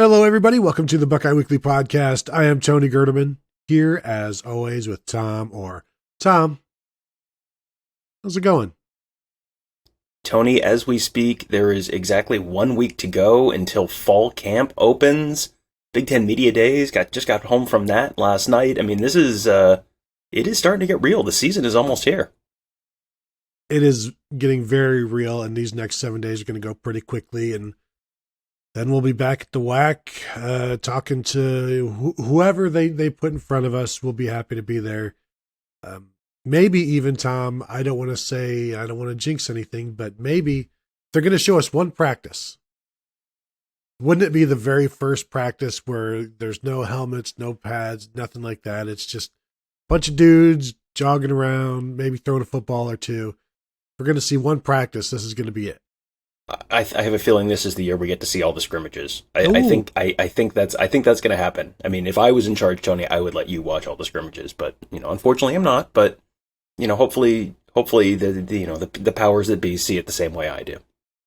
Hello, everybody. Welcome to the Buckeye Weekly Podcast. I am Tony Gerdeman, here as always with Tom Orr. Tom, how's it going? Tony, as we speak, there is exactly 1 week to go until fall camp opens. Big Ten Media Days, just got home from that last night. I mean, it is starting to get real. The season is almost here. It is getting very real, and these next 7 days are going to go pretty quickly, and then we'll be back at the WAC, talking to whoever they put in front of us. We'll be happy to be there. Maybe even, Tom, I don't want to jinx anything, but maybe they're going to show us one practice. Wouldn't it be the very first practice where there's no helmets, no pads, nothing like that? It's just a bunch of dudes jogging around, maybe throwing a football or two. We're going to see one practice. This is going to be it. I have a feeling this is the year we get to see all the scrimmages. I think that's going to happen. I mean, if I was in charge, Tony, I would let you watch all the scrimmages, but unfortunately, I'm not. But hopefully, the powers that be see it the same way I do.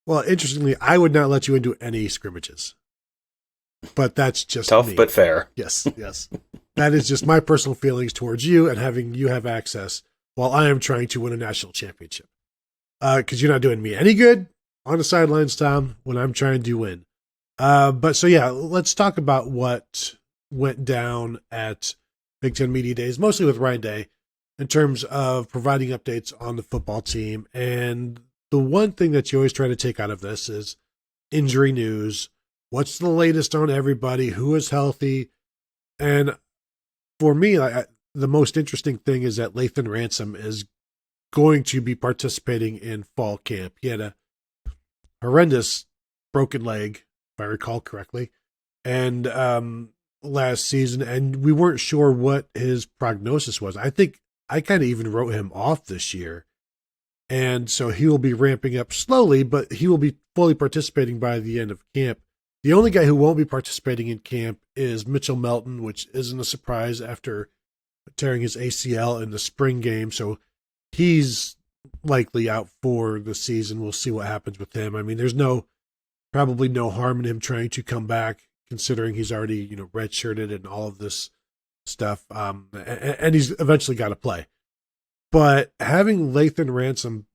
Well, interestingly, I would not let you into any scrimmages, but that's just tough, me. But fair. Yes. That is just my personal feelings towards you and having you have access while I am trying to win a national championship. Because you're not doing me any good on the sidelines, Tom, when I'm trying to win. But let's talk about what went down at Big Ten Media Days, mostly with Ryan Day, in terms of providing updates on the football team. And the one thing that you always try to take out of this is injury news. What's the latest on everybody? Who is healthy? And for me, the most interesting thing is that Lathan Ransom is going to be participating in fall camp. He had a horrendous broken leg, if I recall correctly, and last season, and we weren't sure what his prognosis was. I think I kind of even wrote him off this year, and so he will be ramping up slowly, but he will be fully participating by the end of camp. The only guy who won't be participating in camp is Mitchell Melton, which isn't a surprise after tearing his ACL in the spring game, so he's likely out for the season. We'll see what happens with him. I mean, there's probably no harm in him trying to come back, considering he's already, redshirted and all of this stuff. And he's eventually got to play. But having Lathan Ransom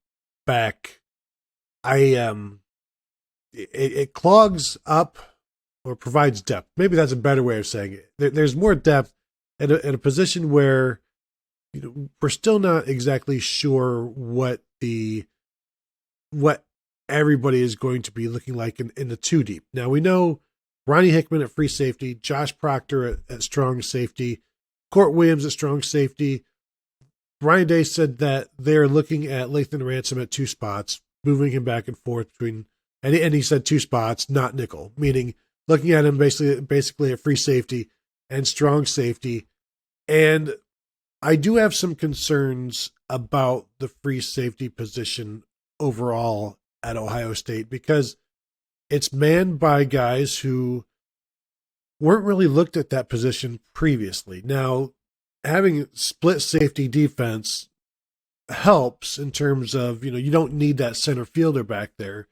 back, it clogs up or provides depth. Maybe that's a better way of saying it. There's more depth at a position where we're still not exactly sure what everybody is going to be looking like in the two deep. Now we know Ronnie Hickman at free safety, Josh Proctor at strong safety, Court Williams at strong safety. Ryan Day said that they're looking at Lathan Ransom at two spots, moving him back and forth between, and he said two spots, not nickel, meaning looking at him basically at free safety and strong safety. And I do have some concerns about the free safety position overall at Ohio State because it's manned by guys who weren't really looked at that position previously. Now, having split safety defense helps in terms of, you don't need that center fielder back there.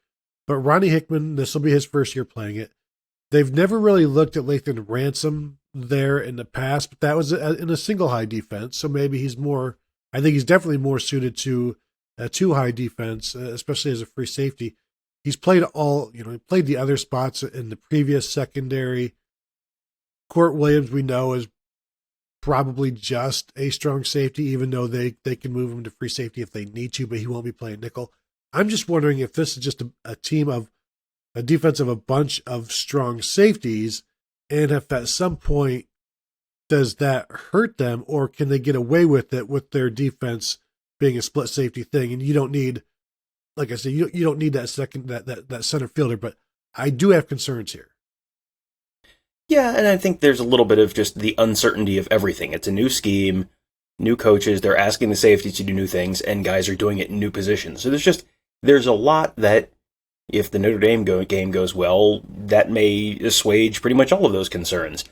But Ronnie Hickman, this will be his first year playing it. They've never really looked at Lathan Ransom there in the past, but that was in a single high defense. So maybe I think he's definitely more suited to a two high defense, especially as a free safety. He's played he played the other spots in the previous secondary. Court Williams, we know, is probably just a strong safety, even though they can move him to free safety if they need to, but he won't be playing nickel. I'm just wondering if this is just a team of a defense of a bunch of strong safeties, and if at some point does that hurt them, or can they get away with it with their defense being a split safety thing? And you don't need, like I said, you don't need that that center fielder, but I do have concerns here. Yeah, and I think there's a little bit of just the uncertainty of everything. It's a new scheme, new coaches, they're asking the safeties to do new things, and guys are doing it in new positions. So there's a lot that, if the Notre Dame game goes well, that may assuage pretty much all of those concerns.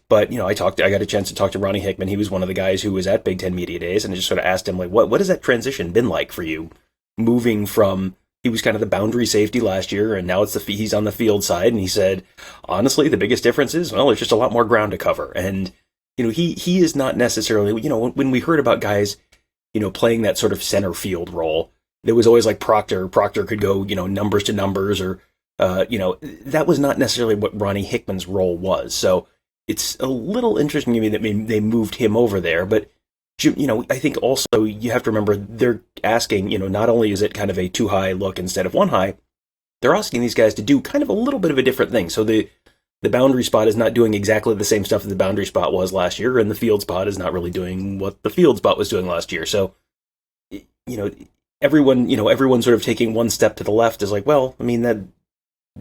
But, I got a chance to talk to Ronnie Hickman. He was one of the guys who was at Big Ten Media Days, and I just sort of asked him, what has that transition been like for you, moving from he was kind of the boundary safety last year, and now he's on the field side, and he said, honestly, the biggest difference is, well, there's just a lot more ground to cover. And, he is not necessarily, when we heard about guys, playing that sort of center field role, there was always like Proctor. Proctor could go, numbers to numbers, or, that was not necessarily what Ronnie Hickman's role was. So it's a little interesting to me that they moved him over there, but Jim, I think also you have to remember they're asking, not only is it kind of a 2 high look instead of 1 high, they're asking these guys to do kind of a little bit of a different thing. So the boundary spot is not doing exactly the same stuff that the boundary spot was last year, and the field spot is not really doing what the field spot was doing last year. So, everyone sort of taking one step to the left is like, well, I mean, that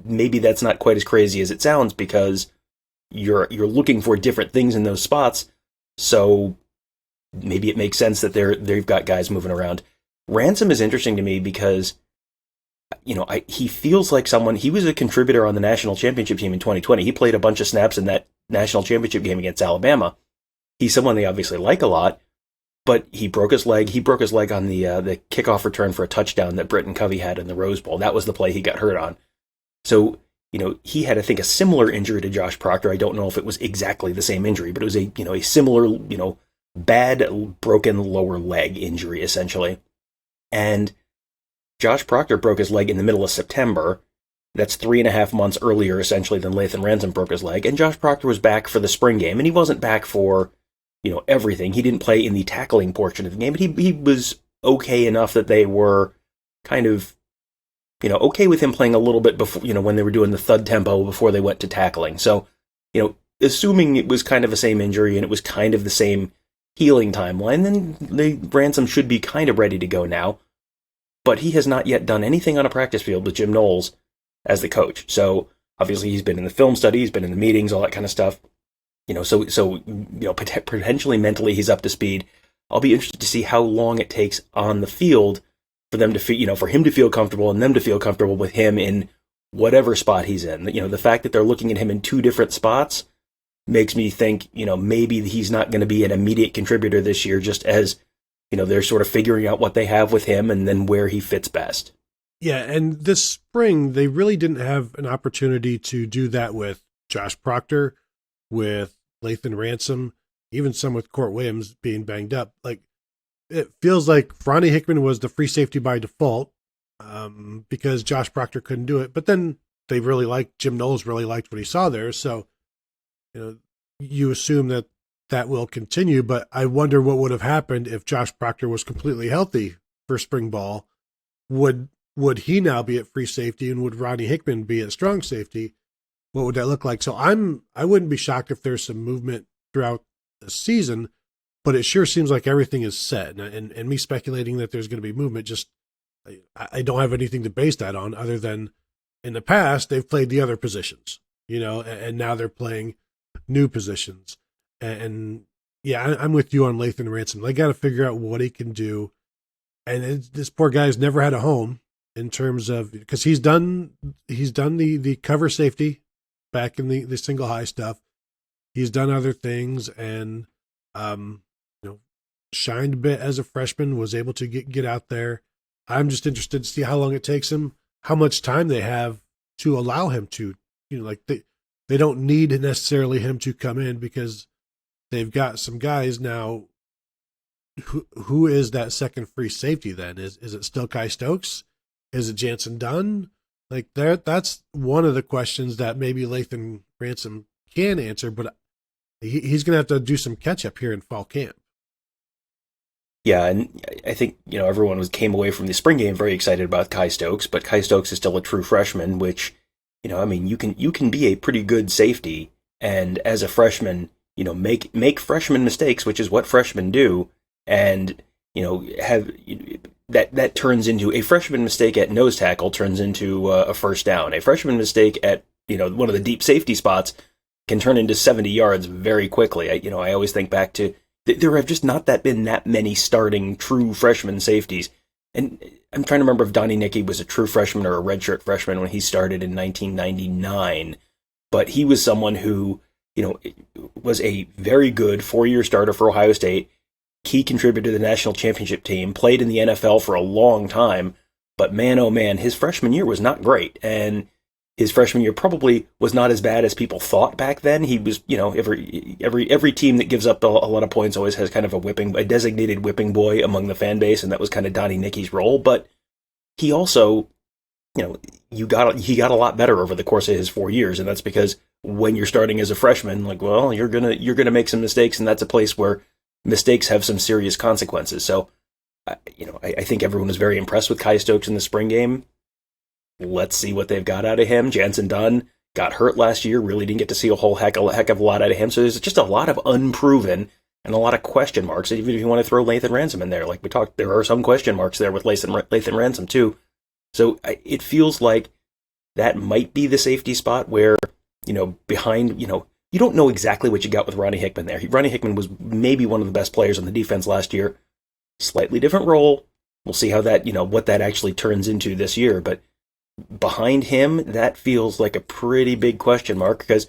maybe that's not quite as crazy as it sounds, because you're looking for different things in those spots. So maybe it makes sense that they've got guys moving around. Ransom is interesting to me because, he feels like he was a contributor on the national championship team in 2020. He played a bunch of snaps in that national championship game against Alabama. He's someone they obviously like a lot, but he broke his leg. He broke his leg on the kickoff return for a touchdown that Britton Covey had in the Rose Bowl. That was the play he got hurt on. So, he had, I think, a similar injury to Josh Proctor. I don't know if it was exactly the same injury, but it was a similar, bad broken lower leg injury, essentially. And Josh Proctor broke his leg in the middle of September. That's 3.5 months earlier, essentially, than Lathan Ransom broke his leg. And Josh Proctor was back for the spring game, and he wasn't back for, everything. He didn't play in the tackling portion of the game, but he was okay enough that they were kind of, okay with him playing a little bit before, when they were doing the thud tempo before they went to tackling. So, assuming it was kind of the same injury and it was kind of the same healing timeline, then Ransom should be kind of ready to go now. But he has not yet done anything on a practice field with Jim Knowles as the coach. So obviously he's been in the film study, he's been in the meetings, all that kind of stuff. Potentially mentally he's up to speed. I'll be interested to see how long it takes on the field for them to for him to feel comfortable and them to feel comfortable with him in whatever spot he's in. The fact that they're looking at him in 2 different spots makes me think, maybe he's not going to be an immediate contributor this year, just as, they're sort of figuring out what they have with him and then where he fits best. Yeah, and this spring, they really didn't have an opportunity to do that with Josh Proctor, with Lathan Ransom, even some with Court Williams being banged up. Like, it feels like Ronnie Hickman was the free safety by default because Josh Proctor couldn't do it. But then Jim Knowles really liked what he saw there. So, you assume that will continue, but I wonder what would have happened if Josh Proctor was completely healthy for spring ball. Would he now be at free safety, and would Ronnie Hickman be at strong safety? What would that look like? So I wouldn't be shocked if there's some movement throughout the season, but it sure seems like everything is set. And me speculating that there's going to be movement, just I don't have anything to base that on other than in the past they've played the other positions, and now they're playing new positions. And yeah, I'm with you on Lathan Ransom. They got to figure out what he can do. And this poor guy's never had a home in terms of, because he's done the cover safety back in the single high stuff. He's done other things and, shined a bit as a freshman, was able to get out there. I'm just interested to see how long it takes him, how much time they have to allow him to, they don't need necessarily him to come in because they've got some guys now. Who is that second free safety then? Is it still Kai Stokes? Is it Jansen Dunn? That's one of the questions that maybe Lathan Ransom can answer, but he's going to have to do some catch up here in fall camp. Yeah, and I think, everyone came away from the spring game very excited about Kai Stokes, but Kai Stokes is still a true freshman, which, you can be a pretty good safety, and as a freshman, make freshman mistakes, which is what freshmen do, and, have that turns into a freshman mistake at nose tackle turns into a first down. A freshman mistake at, one of the deep safety spots can turn into 70 yards very quickly. I always think back to, there have just not been that many starting true freshman safeties. And I'm trying to remember if Donnie Nicky was a true freshman or a redshirt freshman when he started in 1999. But he was someone who, was a very good 4-year starter for Ohio State, key contributor to the national championship team, played in the NFL for a long time, But man, oh man, his freshman year was not great. And his freshman year probably was not as bad as people thought back then. He was, every team that gives up a lot of points always has kind of a designated whipping boy among the fan base, and that was kind of Donnie Nicky's role. But he also, he got a lot better over the course of his 4 years, and that's because when you're starting as a freshman, you're gonna make some mistakes, and that's a place where mistakes have some serious consequences. So, I think everyone was very impressed with Kai Stokes in the spring game. Let's see what they've got out of him. Jansen Dunn got hurt last year, really didn't get to see a whole heck of a lot out of him. So there's just a lot of unproven and a lot of question marks. Even if you want to throw Lathan Ransom in there, like we talked, there are some question marks there with Lathan Ransom too. So it feels like that might be the safety spot where, behind, you don't know exactly what you got with Ronnie Hickman there. Ronnie Hickman was maybe one of the best players on the defense last year. Slightly different role. We'll see how that, what that actually turns into this year. But behind him, that feels like a pretty big question mark because,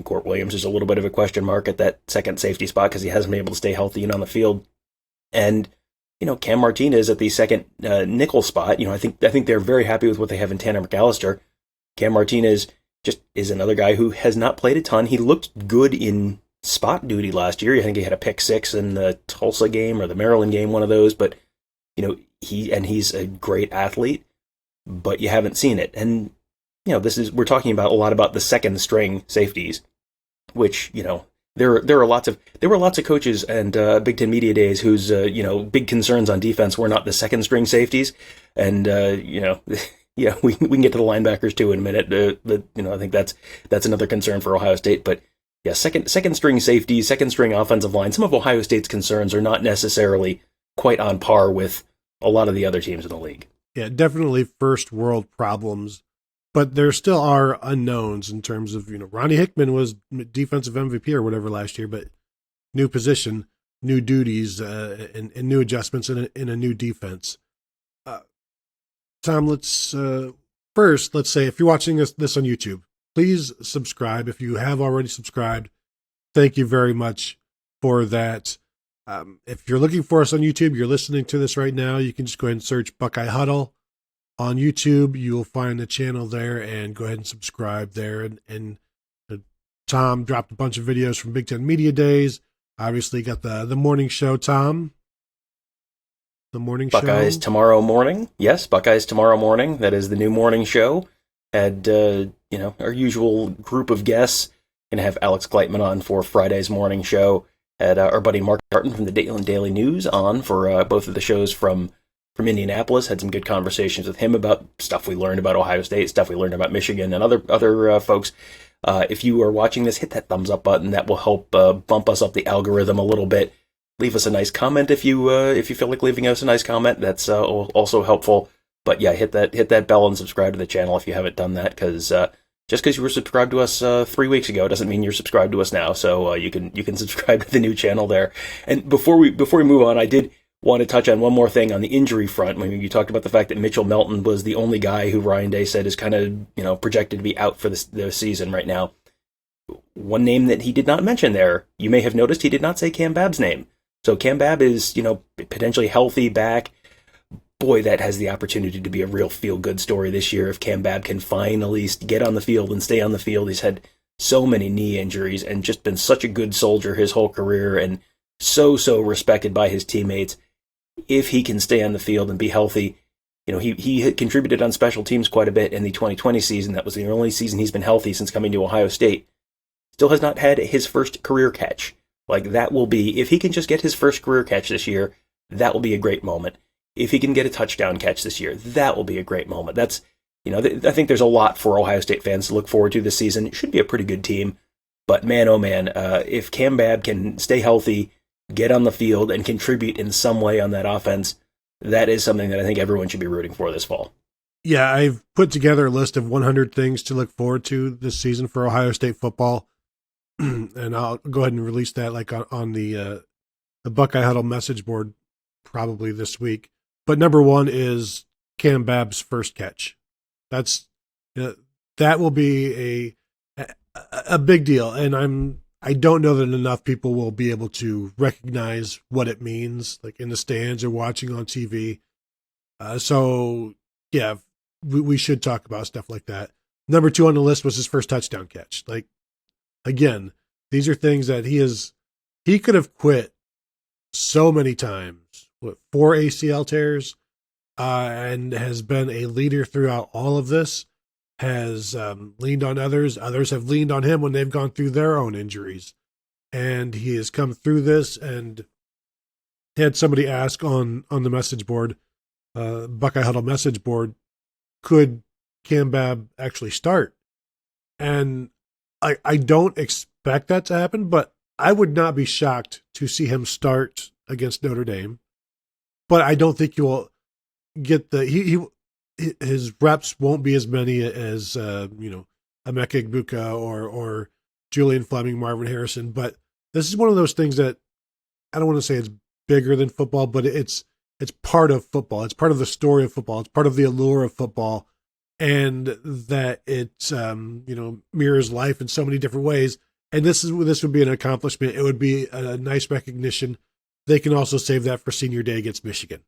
Court Williams is a little bit of a question mark at that second safety spot because he hasn't been able to stay healthy and on the field. And, Cam Martinez at the second nickel spot, I think they're very happy with what they have in Tanner McAllister. Cam Martinez just is another guy who has not played a ton. He looked good in spot duty last year. I think he had a pick six in the Tulsa game or the Maryland game, one of those. But, he's a great athlete, but you haven't seen it. And, we're talking about a lot about the second string safeties, which, there were lots of coaches and Big Ten Media Days whose, big concerns on defense were not the second string safeties. And, yeah, we can get to the linebackers too in a minute. But, I think that's another concern for Ohio State. But yeah, second string safeties, second string offensive line. Some of Ohio State's concerns are not necessarily quite on par with a lot of the other teams in the league. Yeah, definitely first world problems, but there still are unknowns in terms of, Ronnie Hickman was defensive MVP or whatever last year, but new position, new duties, and new adjustments in a new defense. Tom, let's say if you're watching this on YouTube, please subscribe. If you have already subscribed, thank you very much for that. If you're looking for us on YouTube, you're listening to this right now, you can just go ahead and search Buckeye Huddle on YouTube. You'll find the channel there and go ahead and subscribe there. And Tom dropped a bunch of videos from Big Ten Media Days. Obviously got the morning show, Tom. The morning show. Buckeyes tomorrow morning. Yes, Buckeyes tomorrow morning. That is the new morning show. Had, our usual group of guests. Going to have Alex Gleitman on for Friday's morning show. Had our buddy Mark Darton from the Dayton Daily News on for both of the shows from Indianapolis. Had some good conversations with him about stuff we learned about Ohio State, stuff we learned about Michigan, and other folks. If you are watching this, hit that thumbs up button. That will help bump us up the algorithm a little bit. Leave us a nice comment if you feel like leaving us a nice comment. That's also helpful. But yeah, hit that bell and subscribe to the channel if you haven't done that, because just because you were subscribed to us 3 weeks ago doesn't mean you're subscribed to us now. So you can subscribe to the new channel there. And before we move on, I did want to touch on one more thing on the injury front. You talked about the fact that Mitchell Melton was the only guy who Ryan Day said is kind of projected to be out for the season right now. One name that he did not mention there, you may have noticed he did not say Kam Babb's name. So Kam Babb is potentially healthy back. Boy, that has the opportunity to be a real feel-good story this year if Kam Babb can finally get on the field and stay on the field. He's had so many knee injuries and just been such a good soldier his whole career and so respected by his teammates. If he can stay on the field and be healthy, he had contributed on special teams quite a bit in the 2020 season. That was the only season he's been healthy since coming to Ohio State. Still has not had his first career catch. That will be, if he can just get his first career catch this year, that will be a great moment. If he can get a touchdown catch this year, that will be a great moment. That's, I think there's a lot for Ohio State fans to look forward to this season. It should be a pretty good team. But man, oh man, if Kam Babb can stay healthy, get on the field, and contribute in some way on that offense, that is something that I think everyone should be rooting for this fall. Yeah, I've put together a list of 100 things to look forward to this season for Ohio State football. And I'll go ahead and release that on the Buckeye Huddle message board probably this week. But number one is Kam Babb's first catch. That will be a big deal, and I don't know that enough people will be able to recognize what it means, like in the stands or watching on TV. So yeah, we should talk about stuff like that. Number 2 on the list was his first touchdown catch. Like, again, these are things that he could have quit so many times. 4 ACL tears, and has been a leader throughout all of this, has leaned on others. Others have leaned on him when they've gone through their own injuries. And he has come through this, and had somebody ask on the message board, Buckeye Huddle message board, could Kam Babb actually start? And I don't expect that to happen, but I would not be shocked to see him start against Notre Dame. But I don't think you will get his reps won't be as many as Emeka Egbuka or Julian Fleming, Marvin Harrison. But this is one of those things that I don't want to say it's bigger than football, but it's part of football. It's part of the story of football. It's part of the allure of football, and that it mirrors life in so many different ways. And this would be an accomplishment. It would be a nice recognition. They can also save that for senior day against Michigan,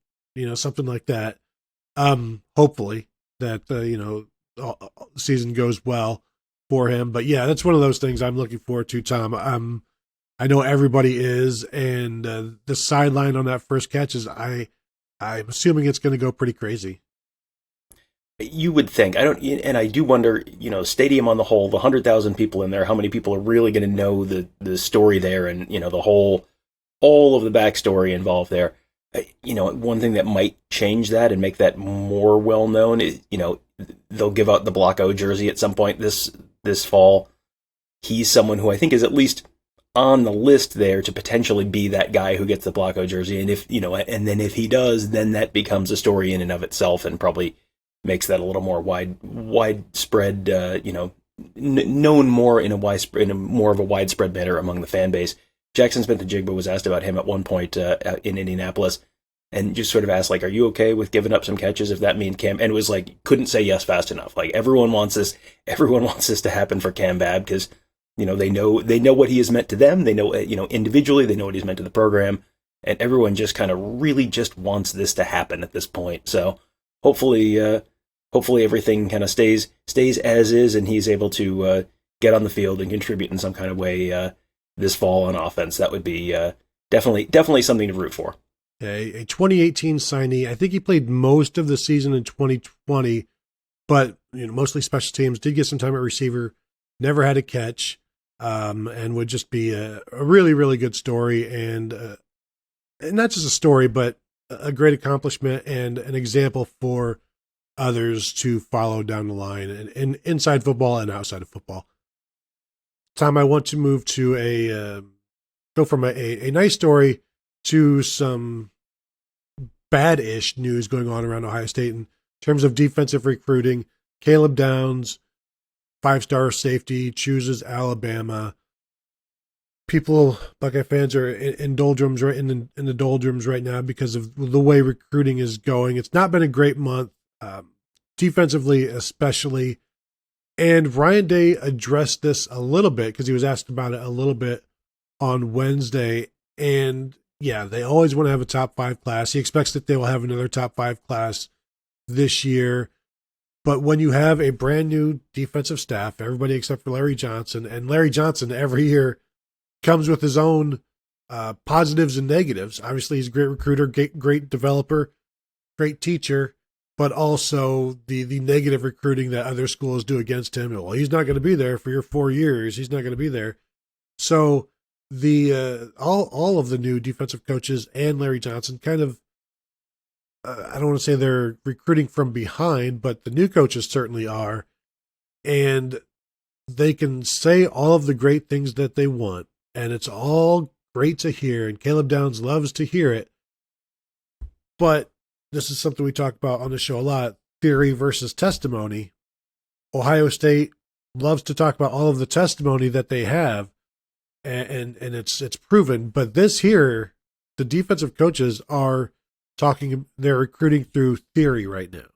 something like that. Hopefully that the season goes well for him. But yeah, that's one of those things I'm looking forward to, Tom. I know everybody is, and the sideline on that first catch is I'm assuming it's going to go pretty crazy. You would think. I do wonder, stadium on the whole, the 100,000 people in there, how many people are really going to know the story there, and all of the backstory involved there. One thing that might change that and make that more well known is, they'll give out the Block O jersey at some point this fall. He's someone who I think is at least on the list there to potentially be that guy who gets the Block O jersey, and if he does, then that becomes a story in and of itself, and probably makes that a little more widespread, known more in a more of a widespread manner among the fan base. Jackson Smith-Njigba was asked about him at one point in Indianapolis, and just sort of asked, like, are you okay with giving up some catches if that means Kam? And it was like, couldn't say yes fast enough. Like, everyone wants this to happen for Kam Babb, because they know what he has meant to them. They know individually, they know what he's meant to the program, and everyone just kind of really just wants this to happen at this point. So hopefully everything kind of stays as is, and he's able to get on the field and contribute in some kind of way this fall on offense. That would be definitely something to root for. A 2018 signee. I think he played most of the season in 2020, but mostly special teams. Did get some time at receiver. Never had a catch, and would just be a really, really good story, and not just a story, but a great accomplishment and an example for others to follow down the line, and inside football and outside of football. Tom, I want to move to go from a nice story to some bad-ish news going on around Ohio State in terms of defensive recruiting. Caleb Downs, 5-star safety, chooses Alabama. Buckeye fans are in doldrums in the doldrums right now because of the way recruiting is going. It's not been a great month, defensively especially. And Ryan Day addressed this a little bit because he was asked about it a little bit on Wednesday. And yeah, they always want to have a top 5 class. He expects that they will have another top 5 class this year. But when you have a brand new defensive staff, everybody except for Larry Johnson, and Larry Johnson every year comes with his own positives and negatives. Obviously, he's a great recruiter, great developer, great teacher, but also the negative recruiting that other schools do against him. Well, he's not going to be there for your 4 years. He's not going to be there. So all of the new defensive coaches and Larry Johnson kind of, I don't want to say they're recruiting from behind, but the new coaches certainly are. And they can say all of the great things that they want, and it's all great to hear, and Caleb Downs loves to hear it. But this is something we talk about on the show a lot, theory versus testimony. Ohio State loves to talk about all of the testimony that they have, and it's proven. But this here, the defensive coaches are they're recruiting through theory right now.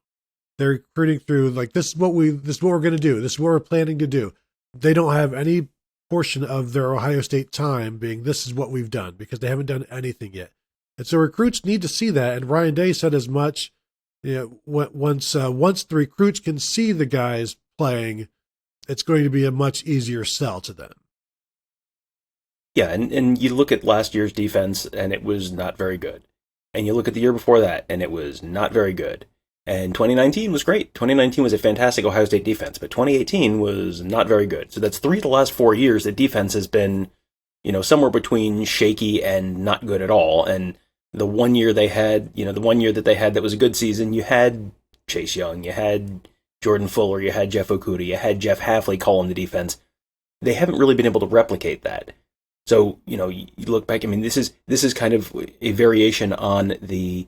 They're recruiting through, like, this is what we're going to do. This is what we're planning to do. They don't have any portion of their Ohio State time being, this is what we've done, because they haven't done anything yet. And so recruits need to see that. And Ryan Day said as much Once the recruits can see the guys playing, it's going to be a much easier sell to them. Yeah, and you look at last year's defense, and it was not very good. And you look at the year before that, and it was not very good. And 2019 was great. 2019 was a fantastic Ohio State defense, but 2018 was not very good. So that's 3 of the last 4 years that defense has been, somewhere between shaky and not good at all. And the one year they had, the one year that they had that was a good season, you had Chase Young, you had Jordan Fuller, you had Jeff Okuda, you had Jeff Hafley calling the defense. They haven't really been able to replicate that. So, you look back, this is kind of a variation on the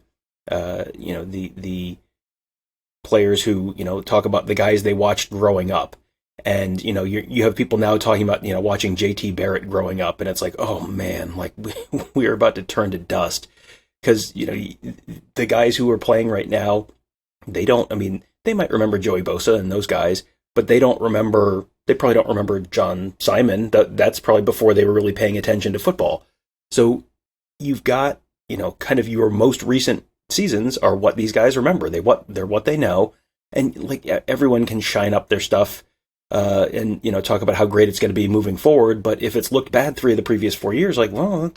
players who, talk about the guys they watched growing up. And, you have people now talking about, watching JT Barrett growing up. And it's like, oh man, like we are about to turn to dust. Because, the guys who are playing right now, they might remember Joey Bosa and those guys, but they probably don't remember John Simon. That's probably before they were really paying attention to football. So you've got, kind of your most recent seasons are what these guys remember. They're what they know. And like everyone can shine up their stuff and talk about how great it's going to be moving forward. But if it's looked bad 3 of the previous 4 years, like, well,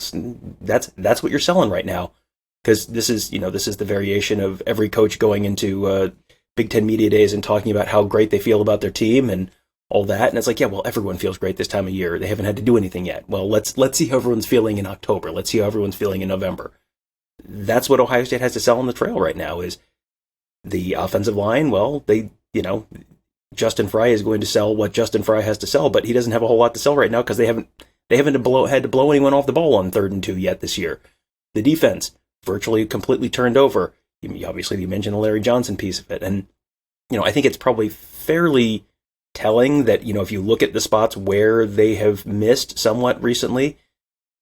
that's what you're selling right now. Because this is the variation of every coach going into Big Ten media days and talking about how great they feel about their team and all that. And it's like, yeah, well, everyone feels great this time of year. They haven't had to do anything yet. Well, let's see how everyone's feeling in October. Let's see how everyone's feeling in November. That's what Ohio State has to sell on the trail right now is the offensive line. Well, Justin Fry is going to sell what Justin Fry has to sell, but he doesn't have a whole lot to sell right now because they haven't had to blow anyone off the ball on 3rd and 2 yet this year. The defense virtually completely turned over. Obviously, you mentioned the Larry Johnson piece of it. And, I think it's probably fairly telling that, if you look at the spots where they have missed somewhat recently,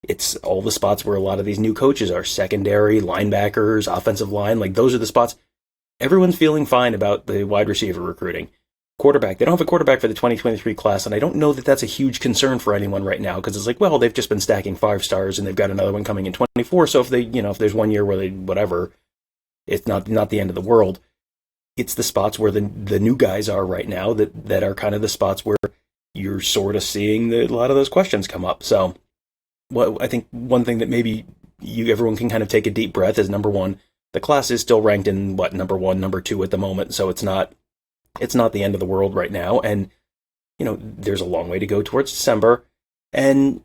it's all the spots where a lot of these new coaches are secondary, linebackers, offensive line. Like, those are the spots. Everyone's feeling fine about the wide receiver recruiting. Quarterback, they don't have a quarterback for the 2023 class, and I don't know that that's a huge concern for anyone right now, because it's like, well, they've just been stacking 5 stars, and they've got another one coming in 24, so if there's 1 year where they, whatever, it's not the end of the world. It's the spots where the new guys are right now that are kind of the spots where you're sort of seeing a lot of those questions come up. So, I think one thing that maybe everyone can kind of take a deep breath is, number one, the class is still ranked in, number 1, number 2 at the moment, so it's not the end of the world right now. And, there's a long way to go towards December. And,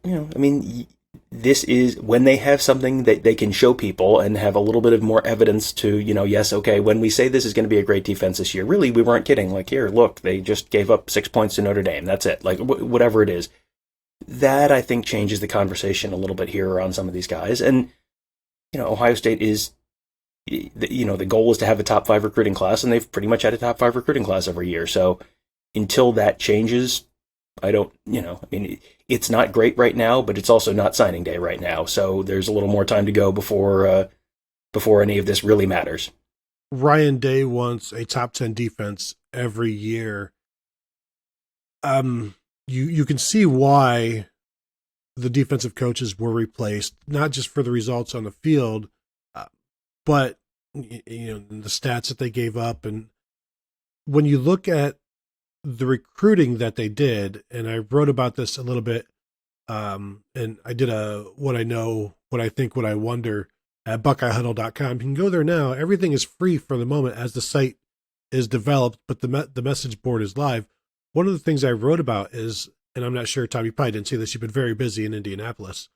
this is when they have something that they can show people and have a little bit of more evidence to, yes, okay, when we say this is going to be a great defense this year, really, we weren't kidding. Like, here, look, they just gave up 6 points to Notre Dame. That's it. Like, whatever it is. That, I think, changes the conversation a little bit here around some of these guys. And, Ohio State is, the goal is to have a top 5 recruiting class, and they've pretty much had a top 5 recruiting class every year. So until that changes, I don't, it's not great right now, but it's also not signing day right now. So there's a little more time to go before any of this really matters. Ryan Day wants a top 10 defense every year. You can see why the defensive coaches were replaced, not just for the results on the field, but the stats that they gave up. And when you look at the recruiting that they did, and I wrote about this a little bit, and I did a what I know, what I think, what I wonder at BuckeyeHuddle.com. You can go there now. Everything is free for the moment as the site is developed, but the message board is live. One of the things I wrote about is, and I'm not sure, Tom, you probably didn't see this, you've been very busy in Indianapolis.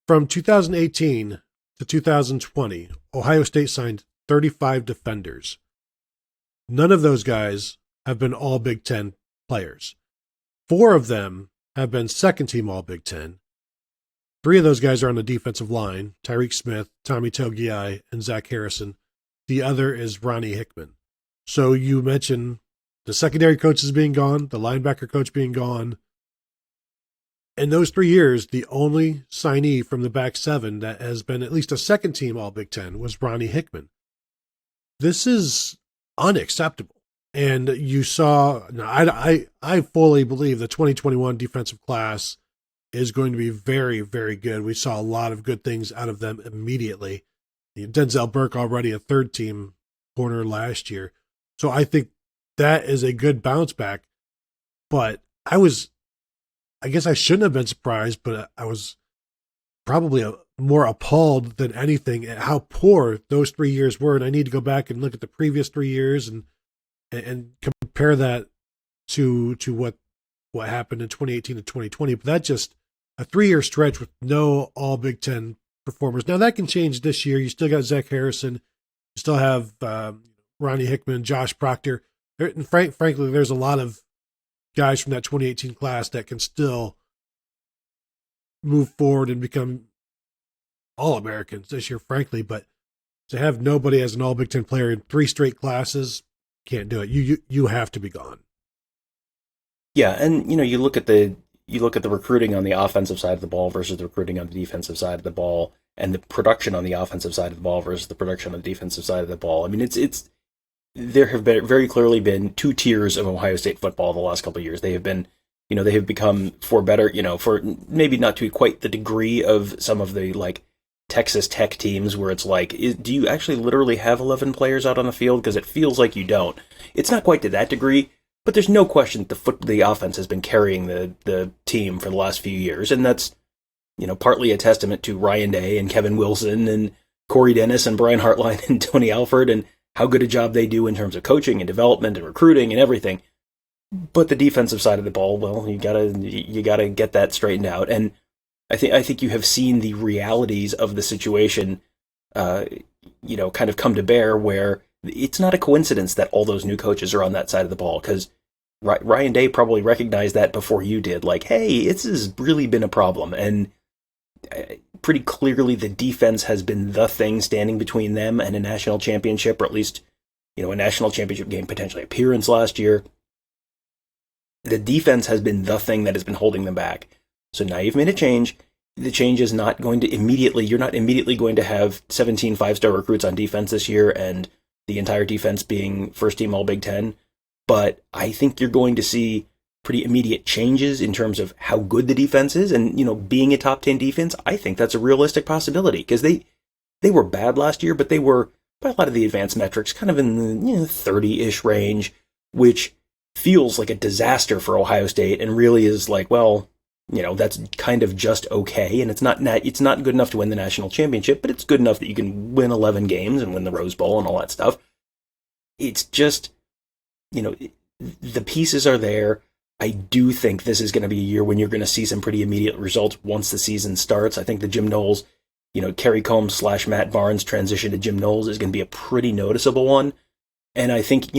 From 2018 to 2020, Ohio State signed 35 defenders. None of those guys have been all Big Ten players. 4 of them have been second team all Big Ten. 3 of those guys are on the defensive line: Tyreek Smith, Tommy Togiai, and Zach Harrison. The other is Ronnie Hickman. So you mentioned the secondary coaches being gone, the linebacker coach being gone. In those 3 years, the only signee from the back 7 that has been at least a second team all Big Ten was Ronnie Hickman. This is unacceptable. And you saw, I fully believe the 2021 defensive class is going to be very, very good. We saw a lot of good things out of them immediately. Denzel Burke already a third team corner last year. So I think that is a good bounce back. But I guess I shouldn't have been surprised, but I was probably more appalled than anything at how poor those 3 years were. And I need to go back and look at the previous 3 years and compare that to what happened in 2018 to 2020. But that's just a 3-year stretch with no all Big Ten performers. Now that can change this year. You still got Zach Harrison. You still have Ronnie Hickman, Josh Proctor. And frankly, there's a lot of guys from that 2018 class that can still move forward and become All-Americans this year, frankly. But to have nobody as an All Big Ten player in 3 straight classes, can't do it. You have to be gone. Yeah, and you look at the recruiting on the offensive side of the ball versus the recruiting on the defensive side of the ball, and the production on the offensive side of the ball versus the production on the defensive side of the ball. I mean, there have very clearly been 2 tiers of Ohio State football the last couple of years. They have been, they have become for better, for maybe not to quite the degree of some of the like Texas Tech teams where it's like, do you actually literally have 11 players out on the field? Because it feels like you don't. It's not quite to that degree, but there's no question that the offense has been carrying the team for the last few years, and that's partly a testament to Ryan Day and Kevin Wilson and Corey Dennis and Brian Hartline and Tony Alford and how good a job they do in terms of coaching and development and recruiting and everything. But the defensive side of the ball, well, you gotta get that straightened out. And I think you have seen the realities of the situation, kind of come to bear, where it's not a coincidence that all those new coaches are on that side of the ball, because Ryan Day probably recognized that before you did. Like, hey, this has really been a problem, and pretty clearly the defense has been the thing standing between them and a national championship, or at least, a national championship game potentially appearance last year. The defense has been the thing that has been holding them back. So now you've made a change. The change is not going to you're not immediately going to have 17 5-star recruits on defense this year and the entire defense being first team All Big Ten. But I think you're going to see pretty immediate changes in terms of how good the defense is, and being a top 10 defense, I think that's a realistic possibility, because they were bad last year, but they were, by a lot of the advanced metrics, kind of in the 30-ish range, which feels like a disaster for Ohio State, and really is like, well, that's kind of just okay, and it's not good enough to win the national championship, but it's good enough that you can win 11 games and win the Rose Bowl and all that stuff. It's just, the pieces are there. I do think this is going to be a year when you're going to see some pretty immediate results once the season starts. I think the Jim Knowles, Kerry Combs / Matt Barnes transition to Jim Knowles is going to be a pretty noticeable one. And I think,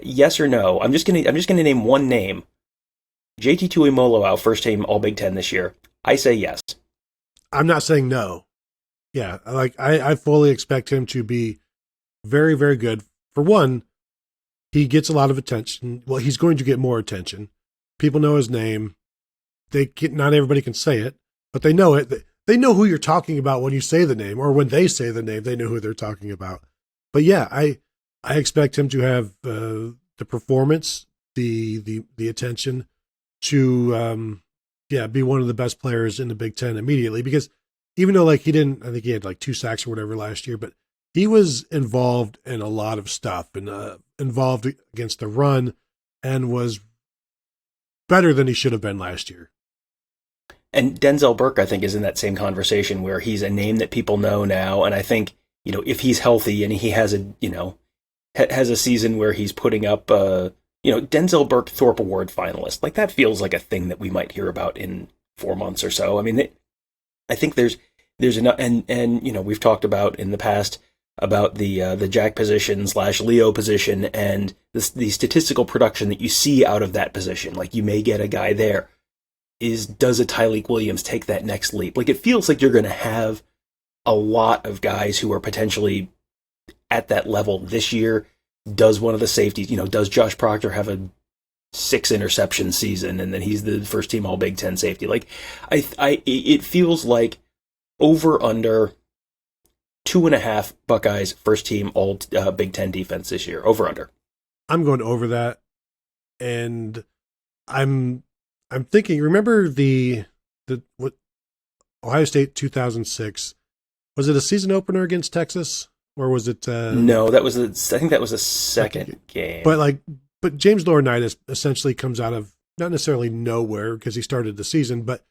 yes or no, I'm just going to name one name. JT Tuimoloau, first team All Big Ten this year. I say yes. I'm not saying no. Yeah, I fully expect him to be very, very good. For one, he gets a lot of attention. Well, he's going to get more attention. People know his name. Not everybody can say it, but they know it. They know who you're talking about when you say the name, or when they say the name, they know who they're talking about. But yeah, I expect him to have the performance, the attention to be one of the best players in the Big Ten immediately. Because even though I think he had 2 sacks or whatever last year, but he was involved in a lot of stuff and involved against the run, and was better than he should have been last year. And Denzel Burke, I think, is in that same conversation where he's a name that people know now. And I think, if he's healthy and he has a season where he's putting up, Denzel Burke Thorpe Award finalist, like that feels like a thing that we might hear about in 4 months or so. I mean, I think there's enough, and we've talked about in the past about the Jack position / Leo position and the statistical production that you see out of that position. Like, you may get a guy there. Does a Tyleik Williams take that next leap? Like, it feels like you're going to have a lot of guys who are potentially at that level this year. Does one of the safeties, does Josh Proctor have a 6 interception season and then he's the first team All Big Ten safety? Like, it feels like over under 2.5 Buckeyes first team All Big Ten defense this year. Over under. I'm going over that, and I'm thinking. Remember what Ohio State 2006, was it a season opener against Texas? or was it? No, I think that was the second game. But James Laurinaitis essentially comes out of not necessarily nowhere because he started the season, but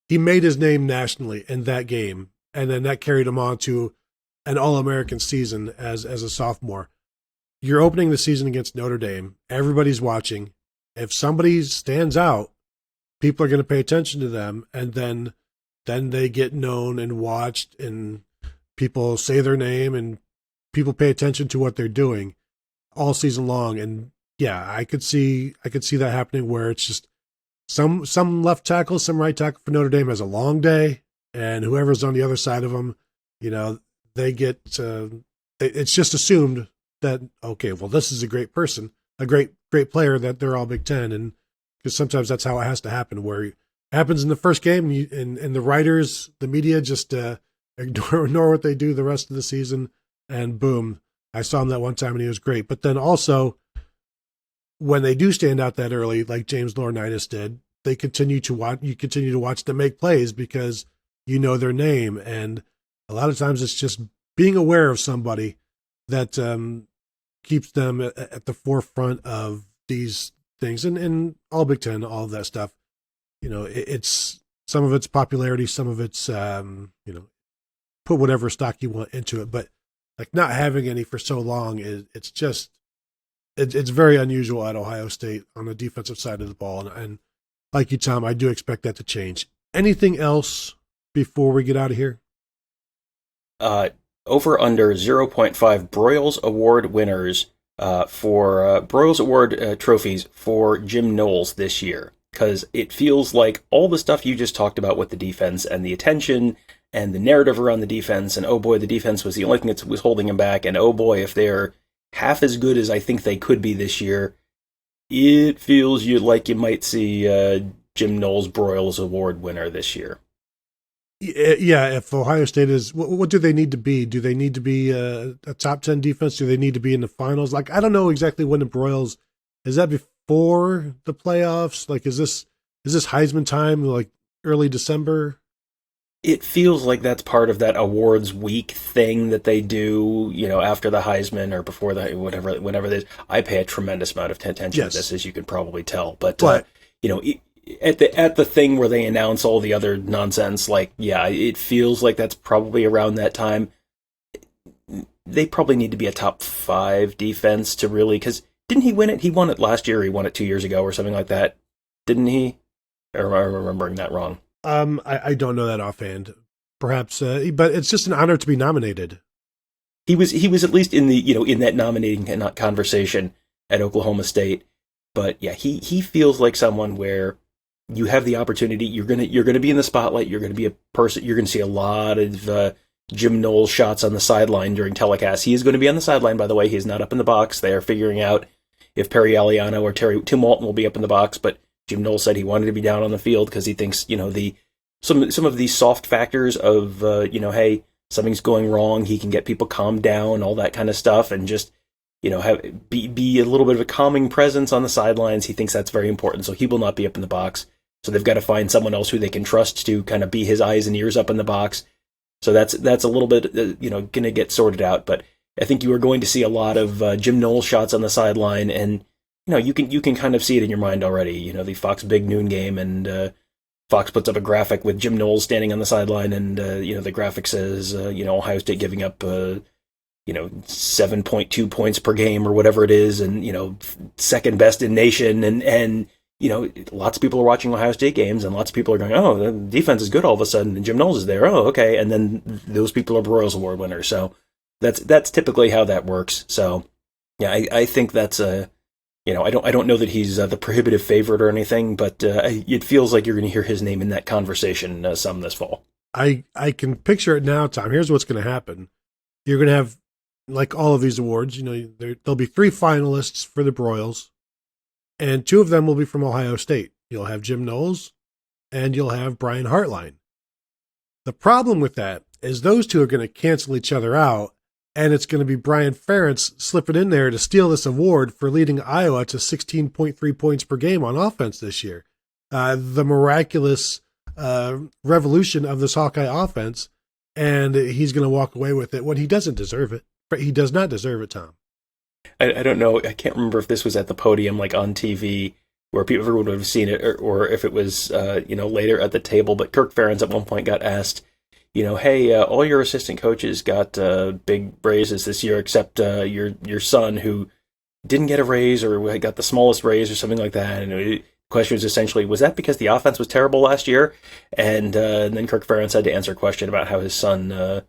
he made his name nationally in that game, and then that carried him on to an All-American season as a sophomore. You're opening the season against Notre Dame. Everybody's watching. If somebody stands out, people are going to pay attention to them, and then they get known and watched, and people say their name, and people pay attention to what they're doing all season long. And yeah, I could see that happening where it's just some left tackle, some right tackle for Notre Dame has a long day, and whoever's on the other side of them, they get it's just assumed that, okay, well, this is a great person, a great player, that they're all Big Ten. And because sometimes that's how it has to happen, where it happens in the first game, and the writers, the media just ignore what they do the rest of the season, and boom, I saw him that one time and he was great. But then also, when they do stand out that early, like James Laurinaitis did, you continue to watch them make plays because you know their name. And a lot of times it's just being aware of somebody that keeps them at the forefront of these things. And all Big Ten, all of that stuff, it's some of it's popularity, some of it's, put whatever stock you want into it. But like not having any for so long, it's very unusual at Ohio State on the defensive side of the ball. And like you, Tom, I do expect that to change. Anything else before we get out of here? Over under 0.5 Broyles Award winners for Broyles Award trophies for Jim Knowles this year. Because it feels like all the stuff you just talked about with the defense and the attention and the narrative around the defense, and oh boy, the defense was the only thing that was holding him back, and oh boy, if they're half as good as I think they could be this year, it feels like you might see Jim Knowles Broyles Award winner this year. Yeah, if Ohio State is, what do they need to be? Do they need to be a top 10 defense? Do they need to be in the finals? Like, I don't know exactly when the Broyles, is that before the playoffs? Like, is this Heisman time, like early December? It feels like that's part of that awards week thing that they do, after the Heisman or before the whenever it is. I pay a tremendous amount of attention to this, as you can probably tell. But at the thing where they announce all the other nonsense, it feels like that's probably around that time. They probably need to be a top 5 defense to really, because didn't he win it? He won it last year. He won it 2 years ago or something like that, didn't he? Or am I remembering that wrong? I don't know that offhand. Perhaps, but it's just an honor to be nominated. He was at least in the in that nominating conversation at Oklahoma State. But yeah, he feels like someone where you have the opportunity. You're gonna be in the spotlight. You're gonna be a person. You're gonna see a lot of Jim Knowles shots on the sideline during telecasts. He is going to be on the sideline, by the way. He is not up in the box. They are figuring out if Perry Aliano or Tim Walton will be up in the box, but Jim Knowles said he wanted to be down on the field because he thinks, some of these soft factors of, hey, something's going wrong. He can get people calmed down, all that kind of stuff, and just, be a little bit of a calming presence on the sidelines. He thinks that's very important, so he will not be up in the box. So they've got to find someone else who they can trust to kind of be his eyes and ears up in the box. So that's a little bit, going to get sorted out. But I think you are going to see a lot of Jim Knowles shots on the sideline, and you can kind of see it in your mind already. The Fox Big Noon game, and Fox puts up a graphic with Jim Knowles standing on the sideline, and the graphic says Ohio State giving up 7.2 points per game or whatever it is, and second best in nation, and lots of people are watching Ohio State games, and lots of people are going, oh, the defense is good all of a sudden, and Jim Knowles is there. Oh, okay, and then those people are Broyles Award winners. So that's typically how that works. So yeah, I think that's a. I don't know that he's the prohibitive favorite or anything, but it feels like you're going to hear his name in that conversation some this fall. I can picture it now, Tom. Here's what's going to happen. You're going to have, like all of these awards, there'll be 3 finalists for the Broyles, and 2 of them will be from Ohio State. You'll have Jim Knowles, and you'll have Brian Hartline. The problem with that is those 2 are going to cancel each other out, and it's going to be Brian Ferentz slipping in there to steal this award for leading Iowa to 16.3 points per game on offense this year. The miraculous revolution of this Hawkeye offense, and he's going to walk away with it when he doesn't deserve it. He does not deserve it, Tom. I don't know. I can't remember if this was at the podium, like on TV, where everyone would have seen it, or if it was, later at the table. But Kirk Ferentz at one point got asked, hey, all your assistant coaches got big raises this year, except your son, who didn't get a raise or got the smallest raise or something like that. And the question was essentially, was that because the offense was terrible last year? And then Kirk Ferentz had to answer a question about how his son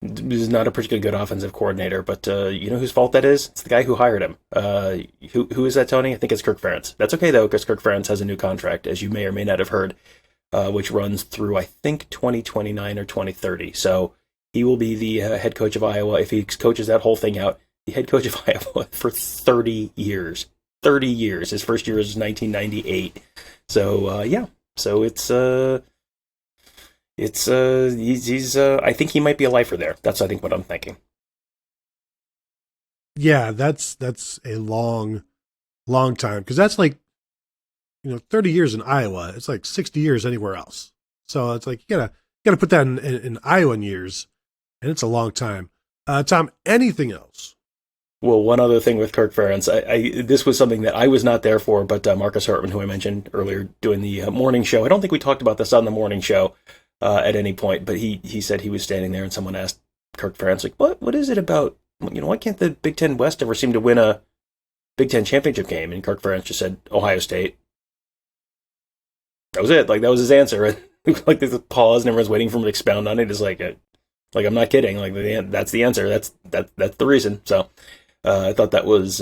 is not a particularly good offensive coordinator, but you know whose fault that is? It's the guy who hired him. Who is that, Tony? I think it's Kirk Ferentz. That's okay, though, because Kirk Ferentz has a new contract, as you may or may not have heard, which runs through, I think, 2029 or 2030. So he will be the head coach of Iowa if he coaches that whole thing out. The head coach of Iowa for 30 years. 30 years. His first year was 1998. So, yeah. So he's I think he might be a lifer there. That's, I think, what I'm thinking. Yeah, that's a long time, because that's like, 30 years in Iowa. It's like 60 years anywhere else. So it's like, you gotta put that in Iowan years, and it's a long time. Tom, anything else? Well, one other thing with Kirk Ferentz, this was something that I was not there for, but Marcus Hartman, who I mentioned earlier, doing the morning show. I don't think we talked about this on the morning show at any point, but he said he was standing there and someone asked Kirk Ferentz, like, what is it about, why can't the Big Ten West ever seem to win a Big Ten championship game? And Kirk Ferentz just said, Ohio State. That was it. Like, that was his answer. And like, there's a pause and everyone's waiting for him to expound on it. It's like, I'm not kidding. Like, that's the answer. That's the reason. So I thought that was,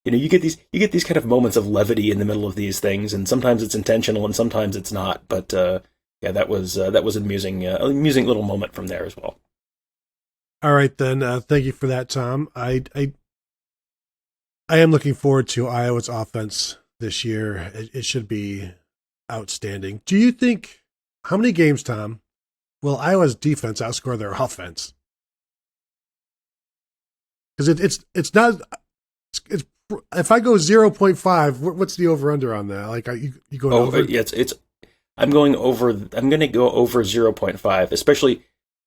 you get these kind of moments of levity in the middle of these things, and sometimes it's intentional and sometimes it's not. But yeah, that was an amusing little moment from there as well. All right, then. Thank you for that, Tom. I am looking forward to Iowa's offense this year. It should be outstanding. Do you think, how many games, Tom, will Iowa's defense outscore their offense? Because it's not. It's if I go 0.5, what's the over under on that? Like, you go over? Yeah, I'm going over. I'm going to go over 0.5, especially.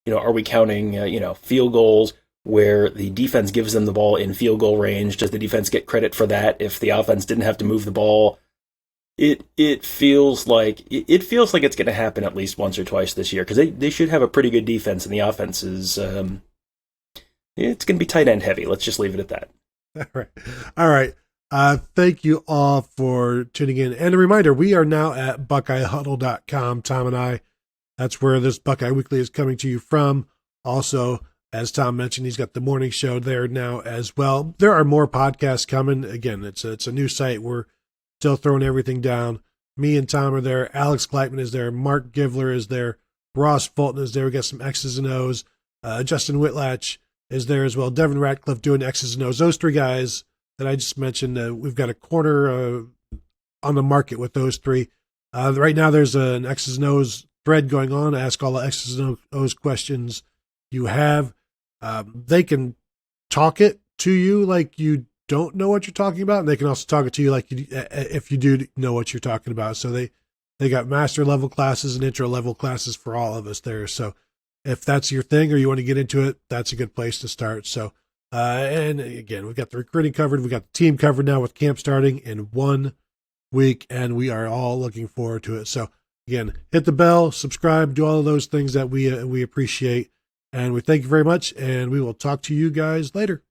Are we counting field goals where the defense gives them the ball in field goal range? Does the defense get credit for that if the offense didn't have to move the ball? It feels like it's going to happen at least once or twice this year, because they should have a pretty good defense, and the offense is it's going to be tight end heavy. Let's just leave it at that. All right. Thank you all for tuning in. And a reminder, we are now at BuckeyeHuddle.com, Tom and I. That's where this Buckeye Weekly is coming to you from. Also, as Tom mentioned, he's got the morning show there now as well. There are more podcasts coming. Again, it's a new site. We're still throwing everything down. Me and Tom are there. Alex Gleitman is there. Mark Givler is there. Ross Fulton is there. We got some X's and O's. Justin Whitlatch is there as well. Devin Ratcliffe doing X's and O's. Those three guys that I just mentioned, we've got a corner on the market with those three. Right now, there's an X's and O's thread going on. Ask all the X's and O's questions you have. They can talk it to you like you don't know what you're talking about, and they can also talk it to you like if you do know what you're talking about. So they got master level classes and intro level classes for all of us there. So if that's your thing or you want to get into it, that's a good place to start. So and again, we've got the recruiting covered. We've got the team covered now with camp starting in 1 week, and we are all looking forward to it. So again, hit the bell, subscribe, do all of those things that we appreciate. And we thank you very much, and we will talk to you guys later.